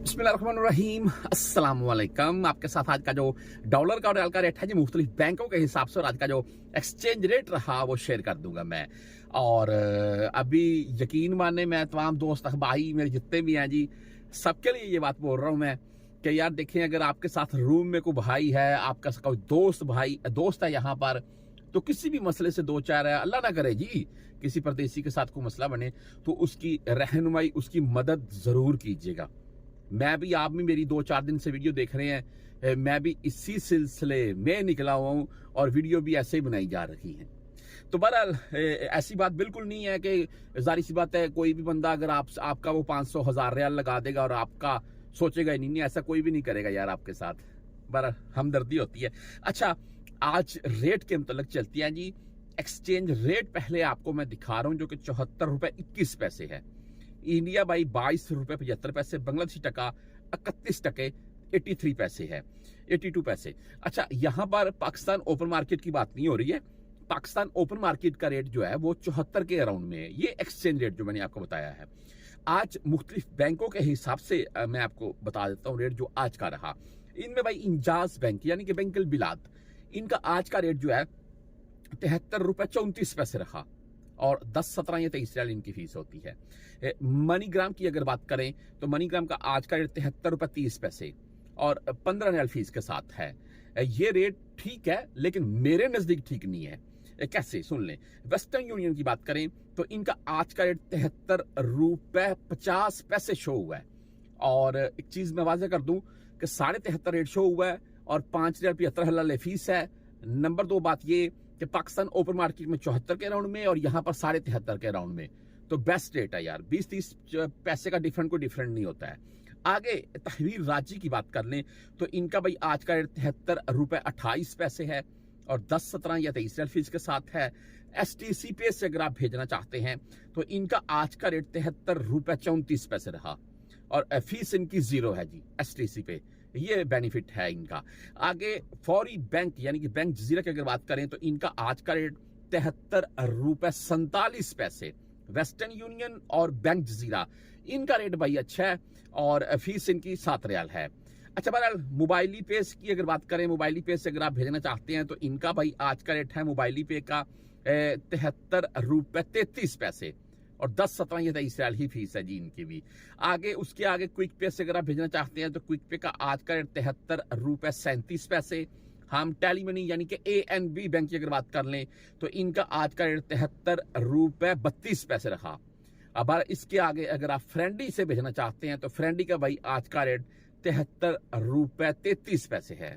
बिस्मिल्लाहिर्रहमानिर्रहीम, अस्सलाम वालेकुम। आपके साथ आज का जो डॉलर का और रियाल का रेट है जी मुख्तलिफ बैंकों के हिसाब से, और आज का जो एक्सचेंज रेट रहा वो शेयर कर दूंगा मैं। और अभी यकीन माने, मैं तमाम दोस्त भाई मेरे जितने भी हैं जी, सबके लिए ये बात बोल रहा हूँ मैं कि यार देखें, अगर आपके साथ रूम में कोई भाई है, आपका कोई दोस्त है यहाँ पर, तो किसी भी मसले से दो चार है, अल्लाह ना करे जी किसी परदेसी के साथ कोई मसला बने, तो उसकी रहनुमाई, उसकी मदद जरूर कीजिएगा। मैं भी, आप भी मेरी 2-4 दिन से वीडियो देख रहे हैं, मैं भी इसी सिलसिले में निकला हुआ हूं और वीडियो भी ऐसे ही बनाई जा रही है। तो बहरहाल ऐसी बात बिल्कुल नहीं है कि, जाहिर सी बात है, कोई भी बंदा अगर आपका वो 500-1000 रियाल लगा देगा और आपका सोचेगा ही नहीं, ऐसा कोई भी नहीं करेगा यार आपके साथ। बहरहाल हमदर्दी होती है। अच्छा, आज रेट के मतलब चलती है जी। एक्सचेंज रेट पहले आपको मैं दिखा रहा हूं, जो कि 74 रुपए 21 पैसे है। इंडिया बाई 22 रुपए 75 पैसे, बांग्लादेशी टका 31 टके 83 पैसे है, 82 पैसे। अच्छा, यहां पर पाकिस्तान ओपन मार्केट की बात नहीं हो रही है। पाकिस्तान ओपन मार्केट का रेट जो है वो 74 के अराउंड में है। ये एक्सचेंज रेट जो मैंने आपको बताया है। आज मुख्तलिफ बैंकों के हिसाब से मैं आपको बता देता हूँ रेट जो आज का रहा। इनमें भाई इंजाज बैंक यानी कि बैंक बिलाद, इनका आज का रेट जो है 73 रुपए 34 पैसे रहा, और 10, 17 या 23 रियाल इनकी फीस होती है। मनीग्राम की अगर बात करें तो मनीग्राम का आज का रेट 73 रुपए 30 पैसे और 15 रियाल फीस के साथ है। ये रेट ठीक है, लेकिन मेरे नजदीक ठीक नहीं है। कैसे, सुन लें। वेस्टर्न यूनियन की बात करें तो इनका आज का रेट 73 रुपए 50 पैसे शो हुआ है। और एक चीज मैं वाज़ेह कर दूं कि 73.5 रेट शो हुआ है और 5 रियाल 75 फीस है। नंबर 2 बात ये कि पाकिस्तान ओपन मार्केट में 74 के राउंड में और यहां पर 73.5 के राउंड में, तो बेस्ट रेट है यार। 20-30 पैसे का डिफरेंट कोई डिफरेंट नहीं होता है। आगे तहवीर राजी की बात कर लें तो इनका भाई आज का रेट 73 रुपए 28 पैसे है और 10, 17 या 23 रियाल फीस के साथ है। STC पे से अगर आप भेजना चाहते हैं तो इनका आज का रेट 73 रुपए 34 पैसे रहा और फीस इनकी 0 है जी STC पे। ये बेनिफिट है इनका। आगे फौरी बैंक यानी कि बैंक जजीरा की अगर बात करें तो इनका आज का रेट 73 रुपए 47 पैसे। वेस्टर्न यूनियन और बैंक जजीरा, इनका रेट भाई अच्छा है और फीस इनकी 7 रियाल है। अच्छा, बहरहाल मोबाइली पे की अगर बात करें, मोबाइली पे से अगर आप भेजना चाहते हैं तो इनका भाई आज का रेट है मोबाइली पे का 73 रुपए 33 पैसे और 10, 17 या 23 रियाल ही फीस है जी इनकी भी। आगे उसके आगे क्विक पे से अगर आप भेजना चाहते हैं तो क्विक पे का आज का रेट 73 रुपए 37 पैसे। हम टेलीमनी यानी कि ANB बैंक की अगर बात कर लें तो इनका आज का रेट 73 रुपए 32 पैसे रहा। अब इसके आगे अगर आप फ्रेंडी से भेजना चाहते हैं तो फ्रेंडी का भाई आज का रेट 73 रुपए 33 पैसे है।